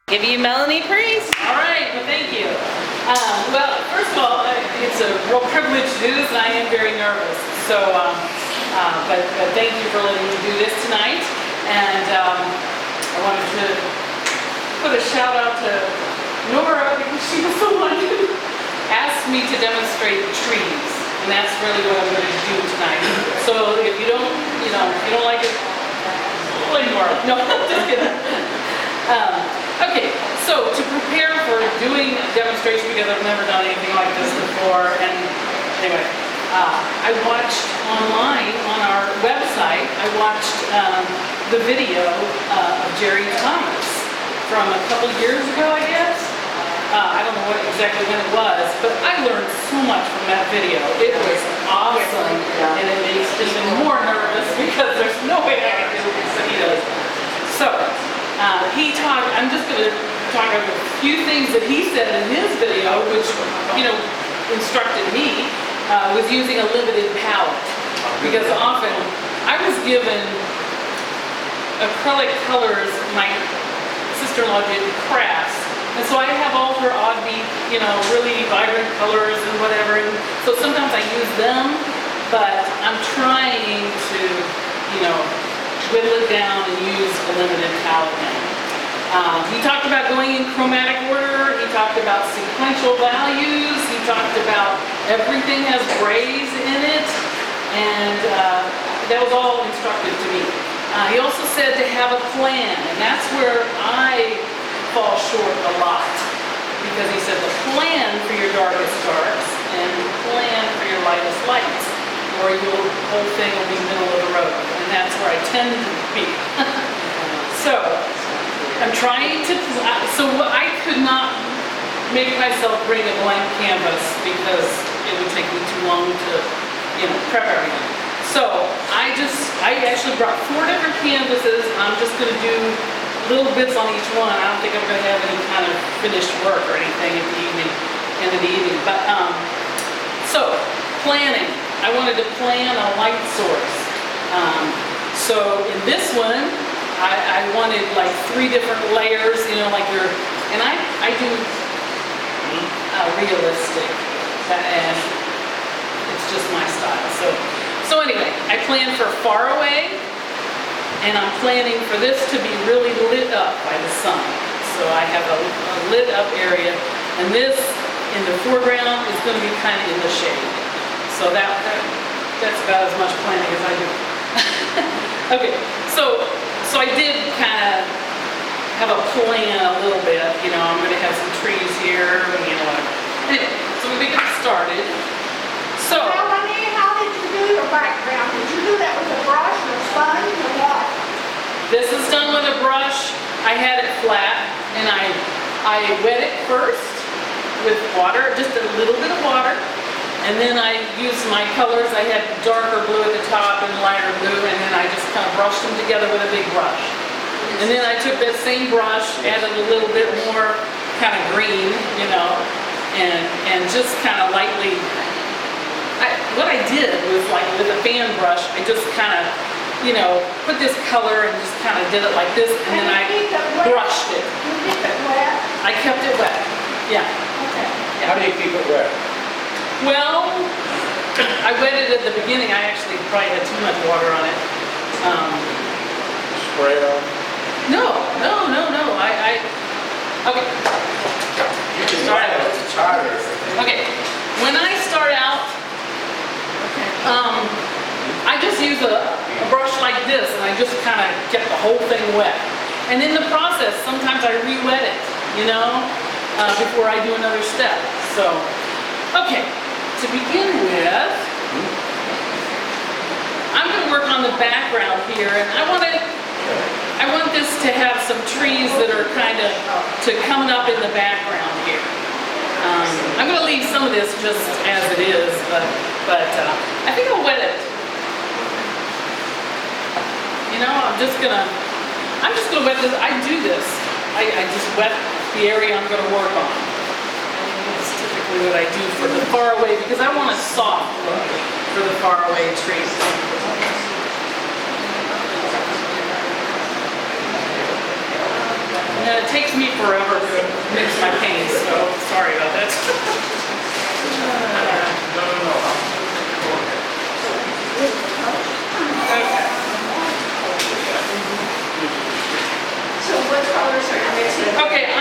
Give you Melanie praise. All right, well, thank you. Well, first of all, it's a real privilege to do this, and I am very nervous. So, but thank you for letting me do this tonight. And I wanted to put a shout out to Nora because she was the one who asked me to demonstrate trees, and that's really what I'm going to do tonight. So, if you don't, if you don't like it, blame Nora. No, just kidding. Okay, so to prepare for doing a demonstration, because I've never done anything like this before, and anyway, I watched online on our website, I watched the video of Jerry Thomas from a couple years ago, I guess. I don't know exactly when it was, but I learned so much from that video. It was awesome, and it makes me even more nervous because there's no way I can do what he does. So, I'm just going to talk about a few things that he said in his video, which, instructed me, was using a limited palette. Because often, I was given acrylic colors, my sister-in-law did crafts, and so I have all her oddly, really vibrant colors and whatever, and so sometimes I use them, but I'm trying to, whittle it down and use a limited palette now. He talked about going in chromatic order, he talked about sequential values, he talked about everything has grays in it, and that was all instructive to me. He also said to have a plan, and that's where I fall short a lot, because he said the plan for your darkest darks and the plan for your lightest lights, or your whole thing will be middle of the road, and that's where I tend to be. So, I'm trying to, I could not make myself bring a blank canvas because it would take me too long to, prep everything. So, I actually brought 4 different canvases. I'm just going to do little bits on each one. I don't think I'm going to have any kind of finished work or anything end of the evening. But, so, planning. I wanted to plan a light source. So in this one, I wanted like 3 different layers, and I do realistic, and it's just my style. So anyway, I planned for far away, and I'm planning for this to be really lit up by the sun. So I have a lit up area, and this in the foreground is going to be kind of in the shade. So that's about as much planning as I do. Okay, so I did kind of have a plan a little bit. I'm going to have some trees here, whatever. Anyway, so we get started. So. Melanie, how did you do your background? Did you do that with a brush or sponge or what? This is done with a brush. I had it flat, and I wet it first with water, just a little bit of water. And then I used my colors. I had darker blue at the top and lighter blue, and then I just kind of brushed them together with a big brush. And then I took that same brush, added a little bit more kind of green, and just kind of lightly. What I did was, like with a fan brush, I just kind of, put this color and just kind of did it like this, and then I brushed it. You keep it wet? I kept it wet. Yeah. Okay. How do you keep it wet? Well, I wet it at the beginning. I actually probably had too much water on it. Spray it on? No. Okay. You can Start use out. it as a charter. Okay. When I start out, I just use a brush like this, and I just kind of get the whole thing wet. And in the process, sometimes I re-wet it, before I do another step. So, okay. To begin with, I'm going to work on the background here, and I want this to have some trees that are kind of coming up in the background here. I'm going to leave some of this just as it is, but I think I'll wet it. I'm just gonna wet this. I do this. I just wet the area I'm going to work on. That's typically what I do for the far away, because I want a soft look for the far away trees. I'm going to it takes me forever to mix my paints, so sorry about that. Okay. So what colors are you mixing? Okay,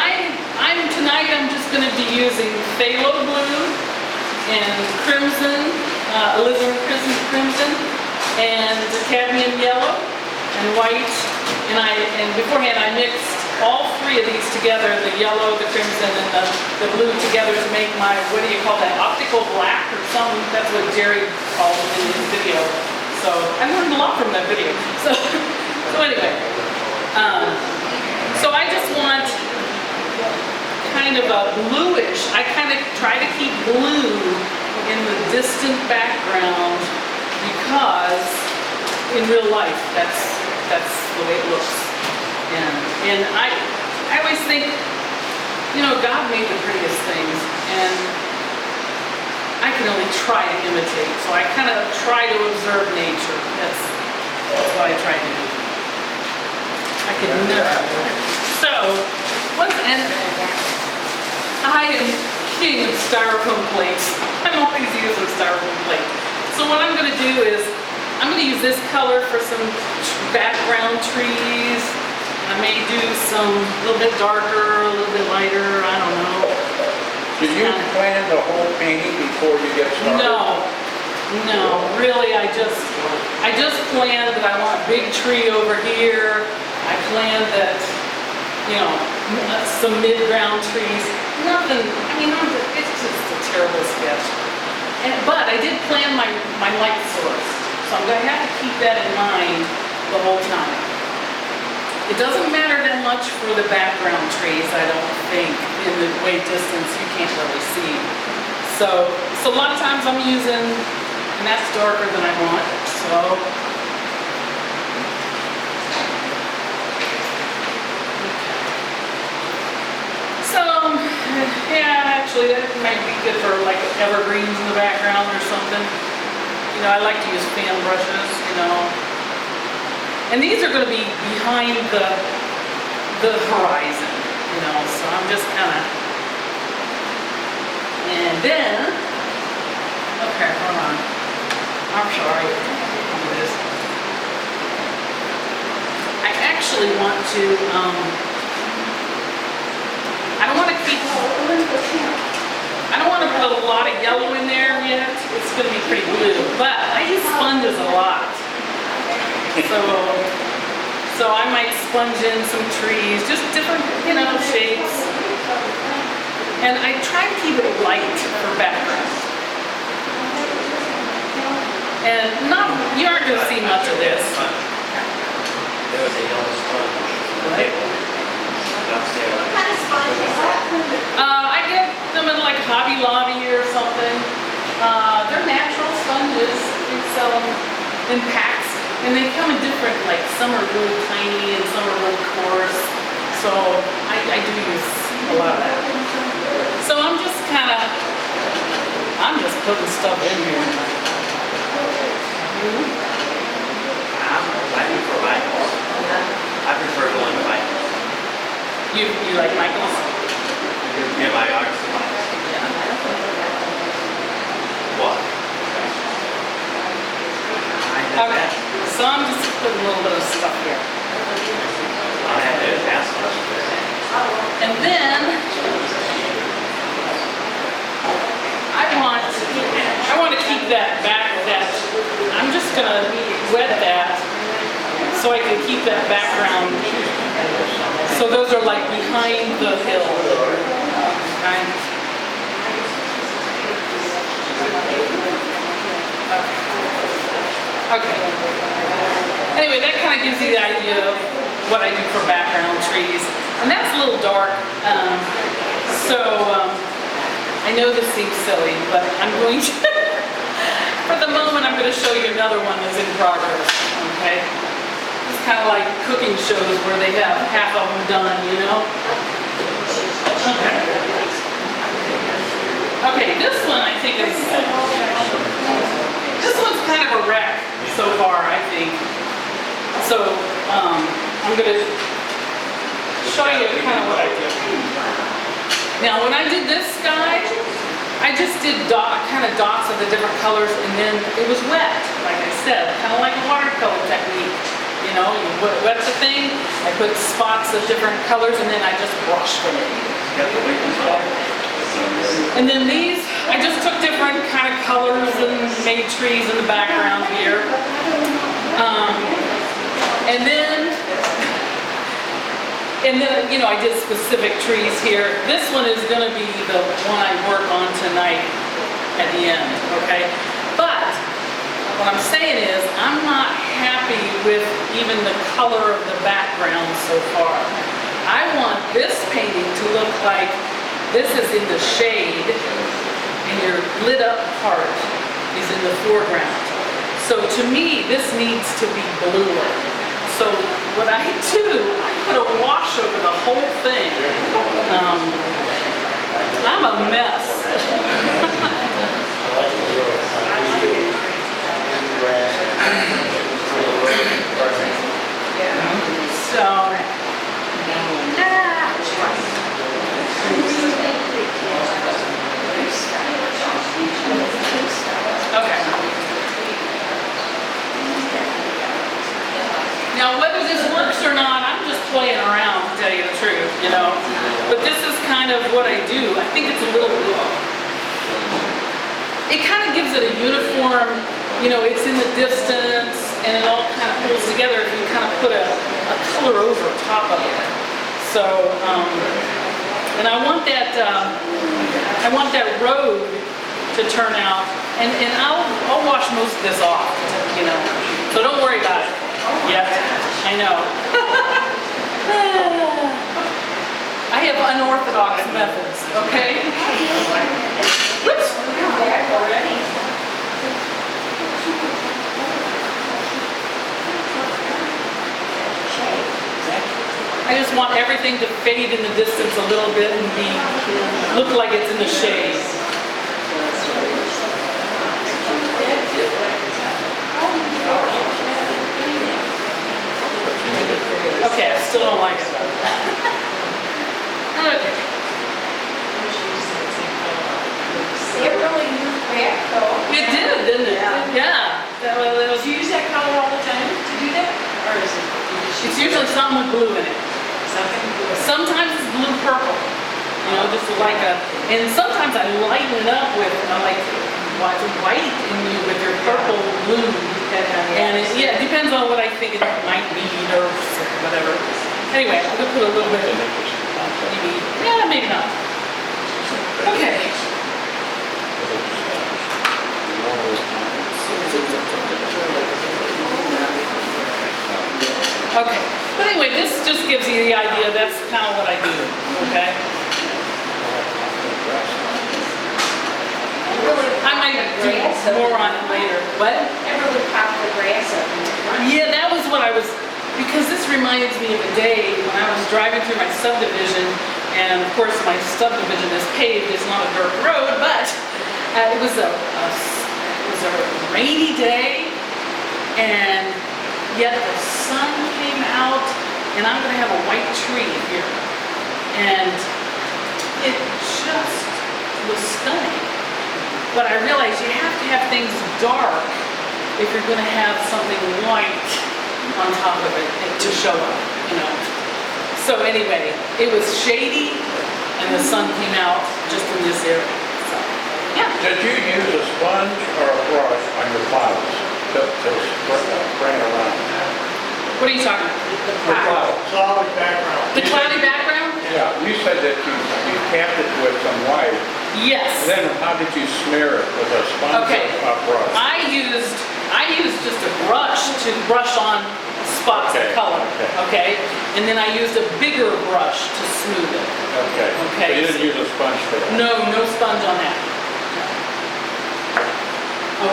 tonight I'm just gonna be using phthalo blue and crimson, alizarin crimson, and cadmium yellow and white. And beforehand I mixed all three of these together, the yellow, the crimson, and the blue together to make my, what do you call that, optical black or something? That's what Jerry called it in his video. So I learned a lot from that video. So anyway, so I just want kind of a bluish, I kind of try to keep blue in the distant background because in real life that's the way it looks. And I always think, you know, God made the prettiest things and I can only try to imitate. So I kind of try to observe nature. That's what I try to do. I could never. So, and I am king of styrofoam plates. I'm always using styrofoam plate. So what I'm going to do is, I'm going to use this color for some background trees. I may do some a little bit darker, a little bit lighter, I don't know. Did you plan the whole painting before you get started? No, really, I just planned that I want a big tree over here. I planned that, you know, some mid-ground trees. Nothing, I mean, it's just a terrible sketch. But I did plan my light source, so I'm going to have to keep that in mind the whole time. It doesn't matter that much for the background trees, I don't think. In the way distance, you can't really see. So a lot of times I'm using, and that's darker than I want, so. So, yeah, actually that might be good for like evergreens in the background or something. You know, I like to use fan brushes, you know. And these are going to be behind the horizon, you know, so I'm just kind of, and then, okay, hold on, I'm sorry, I'll do this. I actually want to, I don't want to keep, I don't want to put a lot of yellow in there yet, it's going to be pretty blue, but I use sponges a lot. So I might sponge in some trees, just different, you know, shapes. And I try to keep it light for background. And you aren't going to see much of this. There was a yellow sponge. Right? Downstairs. What kind of sponge is that? I get them in like Hobby Lobby or something. They're natural sponges. You sell them in packs. And they come in different, like some are really tiny and some are really coarse. So I do use a lot of that. So I'm just putting stuff in here. I prefer Michaels. I prefer going to Michaels. You like Michaels? Yeah, my art supplies. What? Okay, so I'm just putting a little bit of stuff here. All I have to do is ask questions. And then I want to keep that back, I'm just going to wet that so I can keep that background. So those are like behind the hill. Okay. Anyway, that kind of gives you the idea of what I do for background trees. And that's a little dark. I know this seems silly, but I'm going to, for the moment, I'm going to show you another one that's in progress, okay? It's kind of like cooking shows where they have half of them done, you know? Okay. Okay, this one I think is, this one's kind of a wreck so far, I think. So, I'm going to show you kind of what I did. Now, when I did this guy, I just did kind of dots of the different colors, and then it was wet, like I said, kind of like a watercolor technique. You know, you wet the thing, I put spots of different colors, and then I just brushed them. And then these, I just took different kind of colors and made trees in the background here. And then, you know, I did specific trees here. This one is gonna be the one I work on tonight at the end, okay? But what I'm saying is, I'm not happy with even the color of the background so far. I want this painting to look like this is in the shade and your lit up part is in the foreground. So to me, this needs to be bluer. So what I do, I put a wash over the whole thing. I'm a mess. Okay. Now, whether this works or not, I'm just playing around, to tell you the truth, you know. But this is kind of what I do. I think it's a little, it kind of gives it a uniform, you know, it's in the distance, and it all kind of pulls together if you kind of put a color over top of it. So, and I want that road to turn out, and I'll wash most of this off, you know. So don't worry about it. Yep, I know. I have unorthodox methods, okay? Whoops. I just want everything to fade in the distance a little bit and look like it's in the shade. Okay, I still don't like it. Okay. It really moved back though. It did, didn't it? Yeah. That was, Do you use that color all the time to do that? Or is it? it's usually something with blue in it. Something blue. Sometimes it's blue purple. You know, just like and sometimes I lighten it up with like white in you with your purple blue. And it depends on what I think it might be or whatever. Anyway, I'm gonna put a little bit of maybe not. Okay. Okay. But anyway, this just gives you the idea. That's kind of what I do. Okay. I might do more on it later. What? I really popped the grass up in the front. Yeah, that was what I was, because this reminds me of a day when I was driving through my subdivision, and of course my subdivision is paved, it's not a dirt road, but it was a rainy day, and yet the sun came out, and I'm gonna have a white tree here, and it just was stunning. But I realized you have to have things dark if you're going to have something white on top of it to show up, you know. So anyway, it was shady and the sun came out just in this area. So, yeah. Did you use a sponge or a brush on your clouds to bring it around? What are you talking about? The clouds. Solid background. The cloudy background? Yeah, you said that you capped it with some white. Yes. Then how did you smear it with a sponge Okay. or a brush? I used just a brush to brush on spots Okay, of color, okay. okay? And then I used a bigger brush to smooth it. Okay. Okay. So you didn't use a sponge for that? No sponge on that.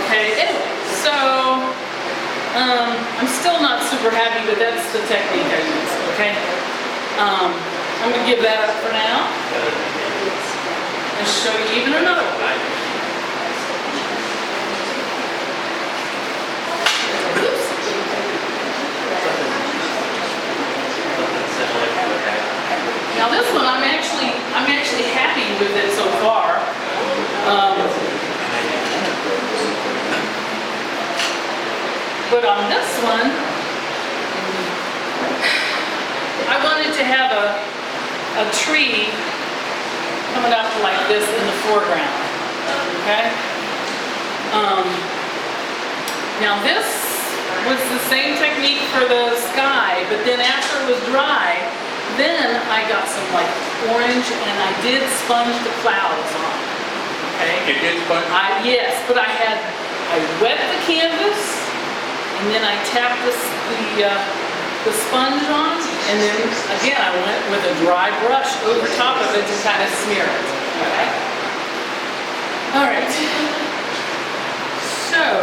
Okay, anyway, so, I'm still not super happy, but that's the technique I use, okay? I'm gonna give that up for now and show you even another one. Oops. Now this one, I'm actually happy with it so far. But on this one, I wanted to have a tree coming up like this in the foreground, okay? Now this was the same technique for the sky, but then after it was dry, then I got some like orange and I did sponge the clouds on, okay? You did sponge? Yes, but I wet the canvas and then I tapped the sponge on, and then again I went with a dry brush over top of it to kind of smear it, okay? All right, so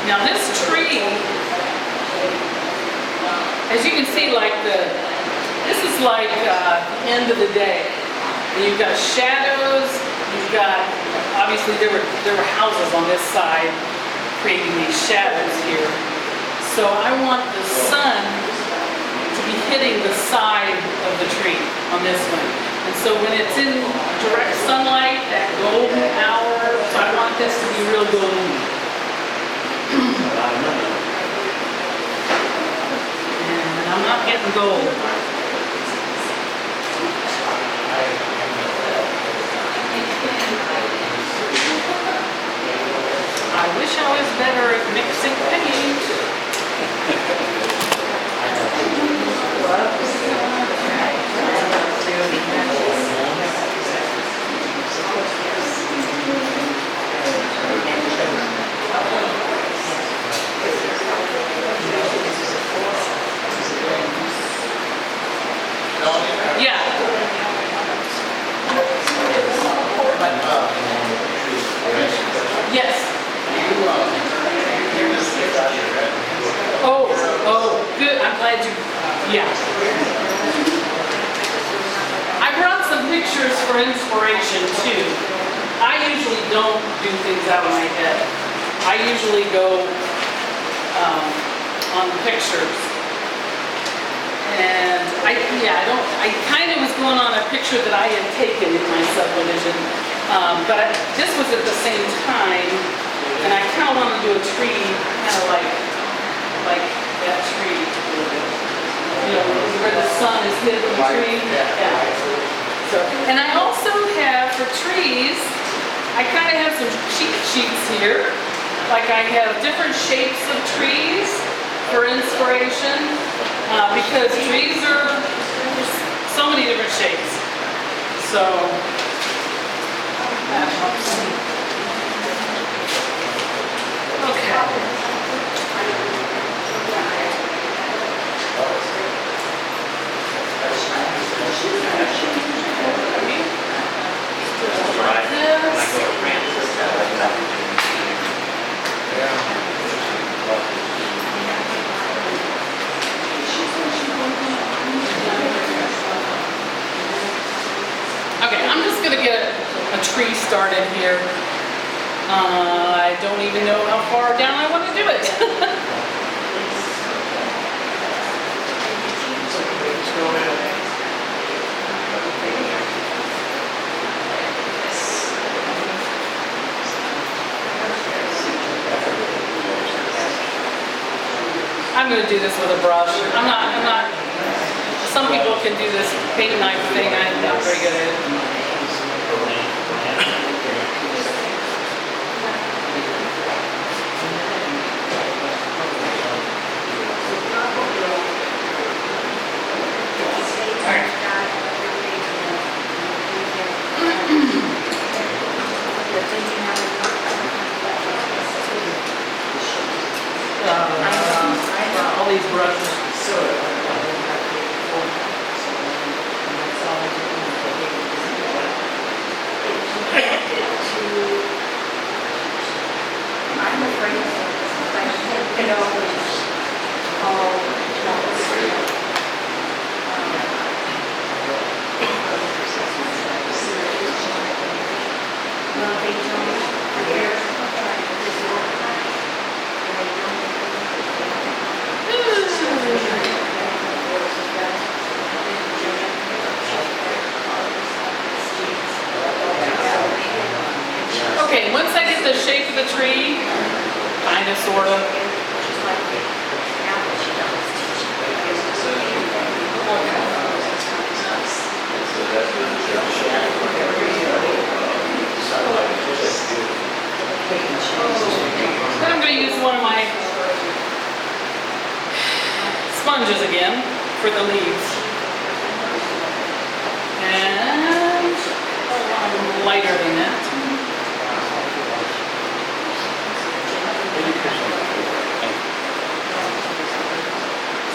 now this tree, as you can see, this is like the end of the day. And you've got shadows, you've got, obviously there were houses on this side creating these shadows here. So I want the sun to be hitting the side of the tree on this one. And so when it's in direct sunlight, that golden hour, so I want this to be real golden. And I'm not getting gold. I wish I was better at mixing paint. Yeah. Yes. Oh, good. I'm glad you, yeah. I brought some pictures for inspiration too. I usually don't do things out of my head. I usually go on pictures. And I kind of was going on a picture that I had taken in my subdivision. But this was at the same time, and I kind of wanted to do a tree, kind of like that tree a little bit. You know, where the sun is hitting the tree. Yeah. So, and I also have for trees, I kind of have some cheat sheets here. Like I have different shapes of trees for inspiration, because trees are so many different shapes. So that helps. Okay. Okay, I'm just gonna get a tree started here. I don't even know how far down I want to do it. I'm going to do this with a brush. I'm not, some people can do this paint knife thing. I'm not very good at it. All these brushes. tree, kind of, sort of. Then I'm going to use one of my sponges again for the leaves. And lighter than that.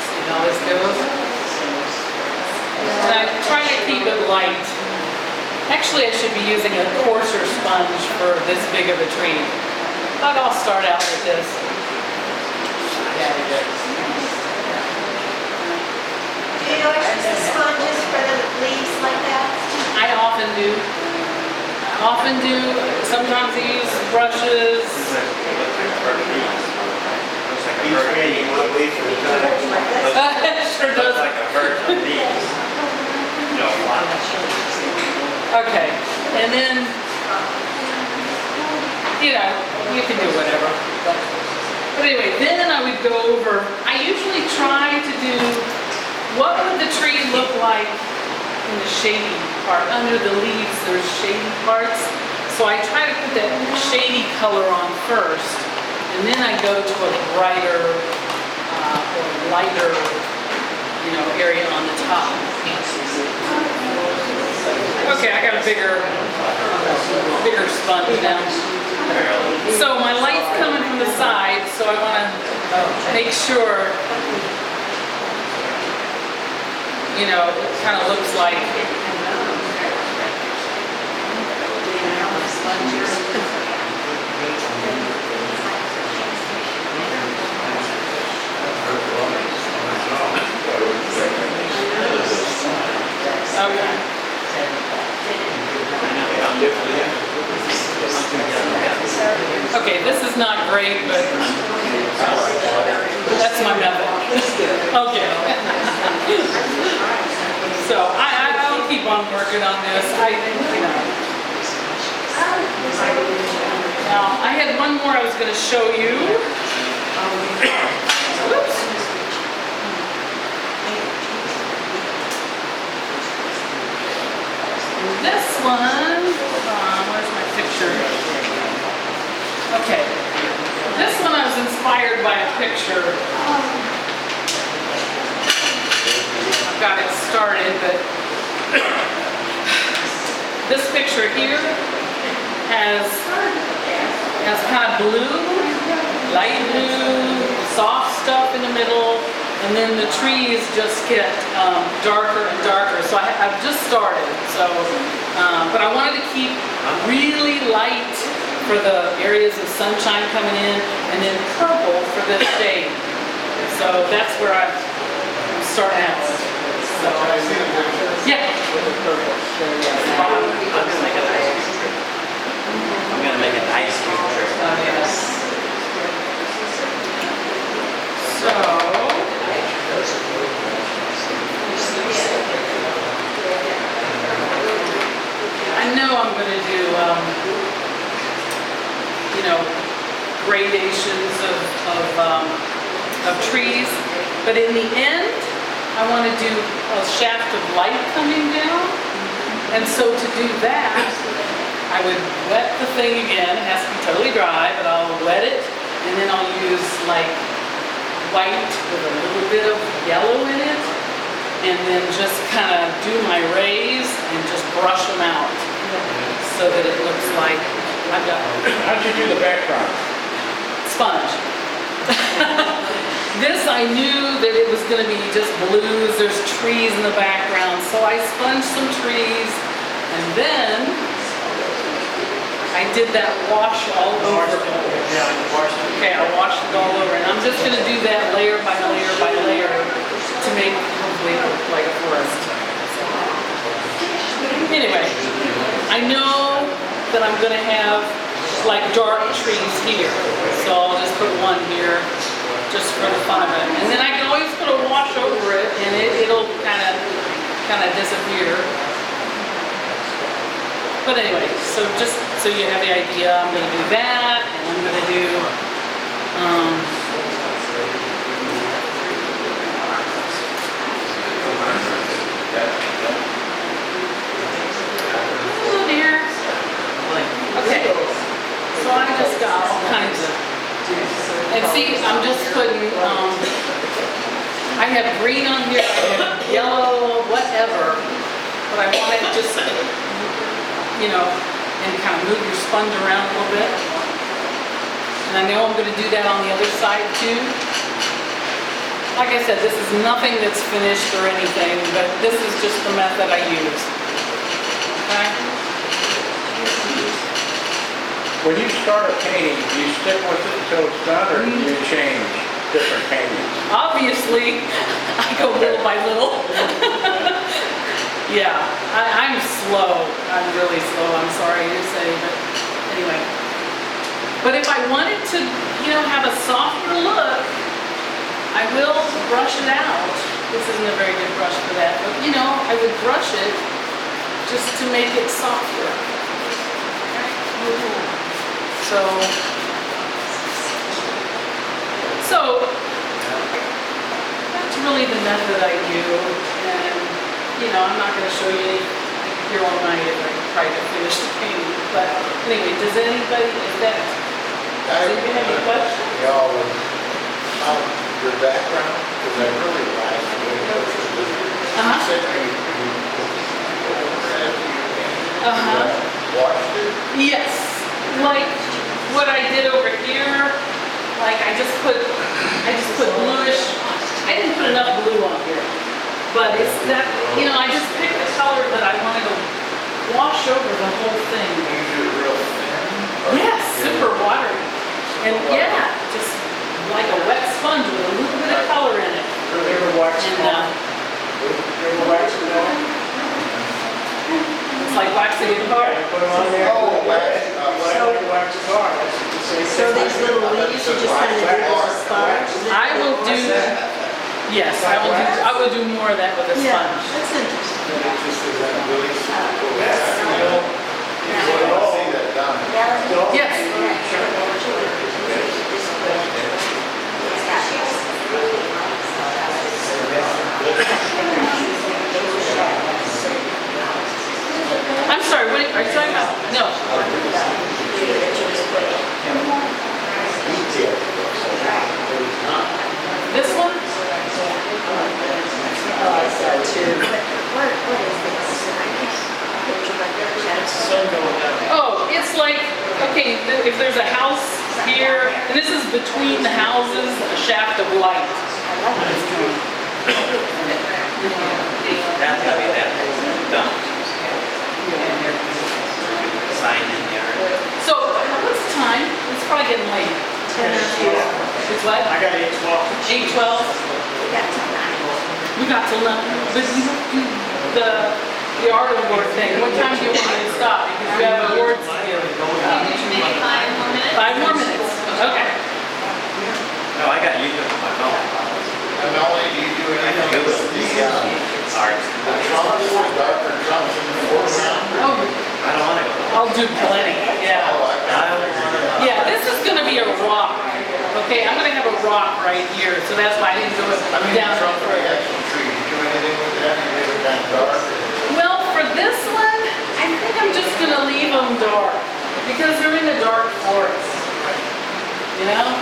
See how this goes? And I try to keep it light. Actually, I should be using a coarser sponge for this big of a tree. But I'll start out with this. Do you always use the sponges for the leaves like that? I often do. Sometimes I use brushes. Looks like a hurricane. Sure Looks does. like a hurricane leaves. No, fun. Okay, and then, you know, you can do whatever. But anyway, then I would go over, I usually try to do, what would the tree look like in the shady part? Under the leaves, there's shady parts. So I try to put that shady color on first, and then I go to a brighter or lighter, you know, area on the top. Okay, I got a bigger sponge now. So my light's coming from the side, so I want to make sure, you know, it kind of looks like. Okay. Okay, this is not great, but that's my method. Okay. So I'll keep on working on this. You know. Now, I had one more I was going to show you. Whoops. This one, where's my picture? Okay. This one I was inspired by a picture. I've got it started, but this picture here has kind of blue, light blue, soft stuff in the middle, and then the trees just get darker and darker. So I've just started. So, but I wanted to keep really light for the areas of sunshine coming in, and then purple for the shade. So that's where I'm starting out. So, yeah. I'm gonna make an ice cream tree. So, I know I'm going to do, you know, gradations of trees, but in the end, I want to do a shaft of light coming down, and so to do that, I would wet the thing again. It has to be totally dry, but I'll wet it, and then I'll use like white with a little bit of yellow in it, and then just kind of do my rays and just brush them out so that it looks like I've got How'd you do the background? sponge. This I knew that it was going to be just blues. There's trees in the background, so I sponged some trees, and then I did that wash all over. Okay, I washed it all over, and I'm just going to do that layer by layer by layer to make it hopefully look like a forest. Anyway, I know that I'm going to have like dark trees here, so I'll just put one here just for the fun of it. And then I can always put a wash over it, and it'll kind of disappear. But anyway, so just so you have the idea, I'm gonna do that, and I'm gonna do, oh dear. Okay, so I just got all kinds of, and see, I'm just putting, I have green on here, I have yellow, whatever, but I want it just, you know, and kind of move your sponge around a little bit. And I know I'm gonna do that on the other side too. Like I said, this is nothing that's finished or anything, but this is just the method I use. Okay? When you start a painting, do you stick with it until it's done, or do you change different paintings? Obviously, I go little by little. Yeah, I'm slow. I'm really slow, I'm sorry to say, but anyway. But if I wanted to, you know, have a softer look, I will brush it out. This isn't a very good brush for that, but you know, I would brush it just to make it softer. So that's really the method I do, and you know, I'm not going to show you any here all night if I try to finish the painting. But anyway, does anybody have any questions? Y'all, your background, because I really like the way you said you washed it. Yes, like what I did over here, like I just put bluish, I didn't put enough blue on here, but it's that, you know, I just picked the color that I wanted to wash over the whole thing. You do it real thin? Yes, super watery. And yeah, just like a wet sponge with a little bit of color in it. You ever wax a car? You ever wax a car? It's like waxing a car. Put them on there. Oh, wax. Wax a car. That's what you say. So these little leaves, you just kind of do with a sponge? I will do, yes, I will do more of that with a Yeah, sponge. that's interesting. It just is that really simple. Yeah. You want to see that done. Yes. I'm sorry, what are you talking about? No. This one? Oh, it's like, okay, if there's a house here, and this is between the houses, a shaft of light. That's gotta be that done. Sign in there. So, what's the time? It's probably getting late. It's what? I got 8:12. 8:12? We got till 9. But the art award thing, what time do you want me to stop? Because you have awards to give. Maybe 5 more minutes? 5 more minutes. Okay. No, I got YouTube on my phone. And Melanie, do you do I can anything do with the art. trunks, the darker trunks in the foreground? Oh, I don't wanna go. I'll do plenty, yeah. Oh, I I don't wanna. Yeah, this is gonna be a rock. Okay, I'm gonna have a rock right here, so that's why I didn't go mean, down trunk of the further. actual tree, do you do anything with that? You leave it kind of dark? Well, for this one, I think I'm just gonna leave them dark, because they're in the dark forest. You know?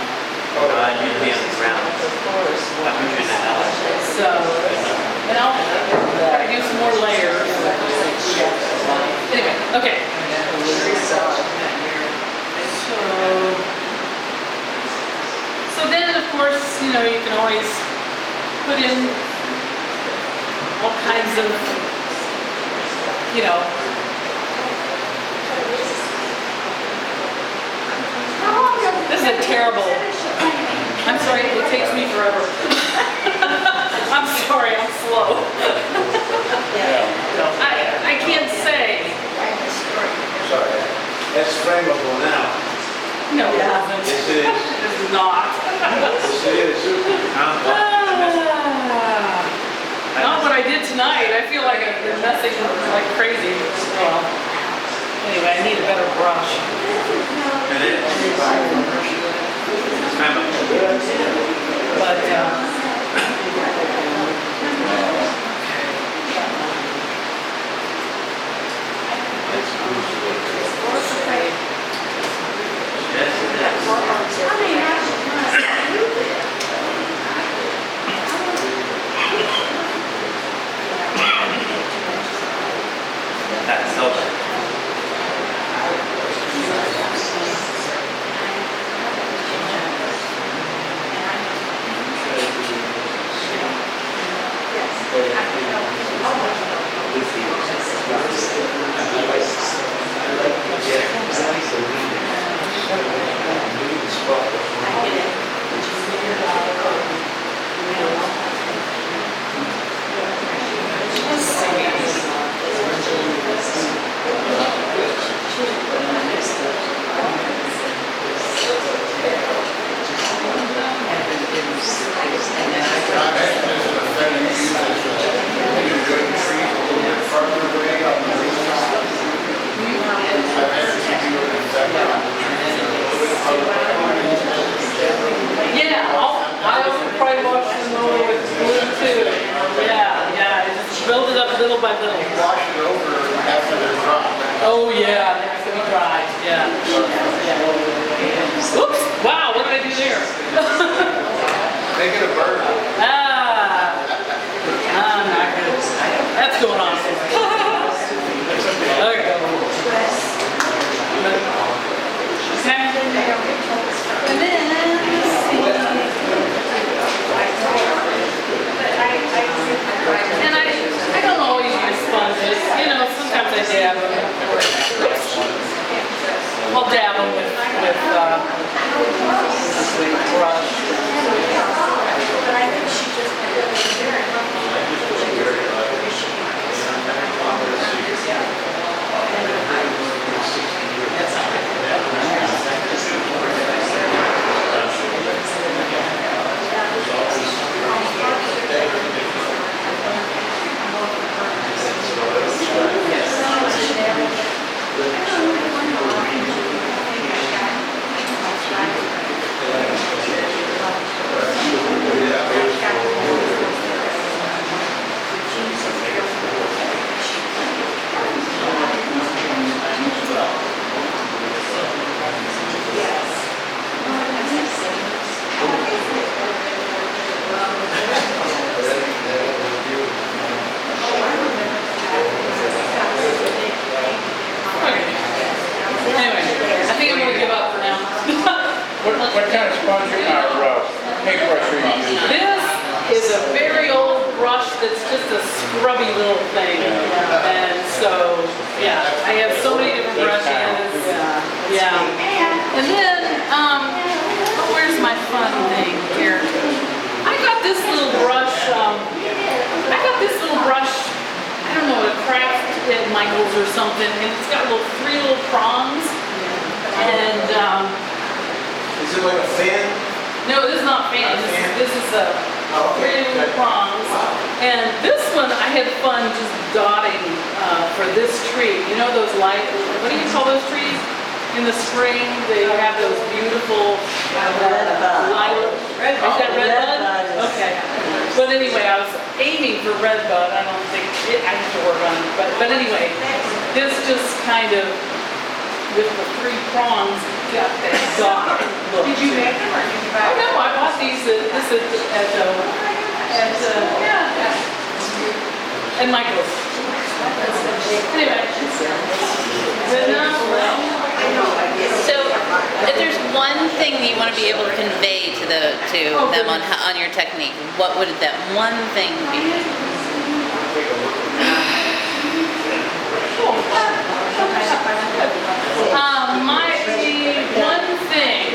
Usually on the ground. I'm usually in the house. So, and I'll try to do some more layers. Anyway, okay. So then, of course, you know, you can always put in all kinds of, you know, this is a terrible, I'm sorry, it takes me forever. I'm sorry, I'm slow. I can't say. Sorry. That's frameable now. No, it isn't. Yes, it is. It is not. Yes, it is. Not what I did tonight. I feel like I've been messing like crazy. Well, by little. You wash it over after they're dry. Oh yeah, they have to be dry. Yeah. Yeah. Oops! Wow, what did I do there? Make it a bird. I'm not good. That's going on. Okay. And then, let's see. And I don't always use sponges. You know, sometimes I dab them. I'll dab them with brush. Anyway, I think I'm gonna give up for now. What kind of sponge paintbrush are you using? This is a very old brush that's just a scrubby little thing. And so, yeah, I have so many different brushes. Yeah. And then, where's my fun thing here? I got this little brush, I don't know, a craft at Michael's or something, and it's got three little prongs. And, Is it like a fan? no, this is not fan. This is a three little prongs. And this one I had fun just dotting for this tree. You know those what do you call those trees? In the spring, they have those beautiful lilac. Is that red bud? Okay. But anyway, I was aiming for red bud. I don't think I have to work on it. But anyway, this just kind of, with the three prongs, got that dot look. Did you make them or did you buy Oh them? no, I bought these at Michael's. Anyway. So, if there's one thing that you want to be able to convey to them on your technique, what would that one thing be? My one thing,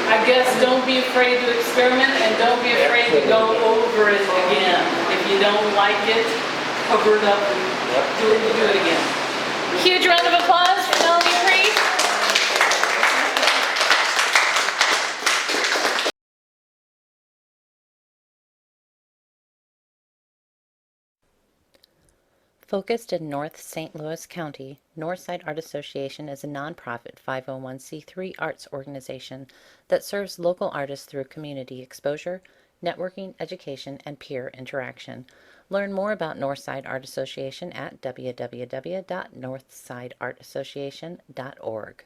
I guess, don't be afraid to experiment and don't be afraid to go over it again. If you don't like it, cover it up and do it again. Huge round of applause for Melanie Priest. Focused in North St. Louis County, Northside Art Association is a nonprofit 501c3 arts organization that serves local artists through community exposure, networking, education, and peer interaction. Learn more about Northside Art Association at www.northsideartassociation.org.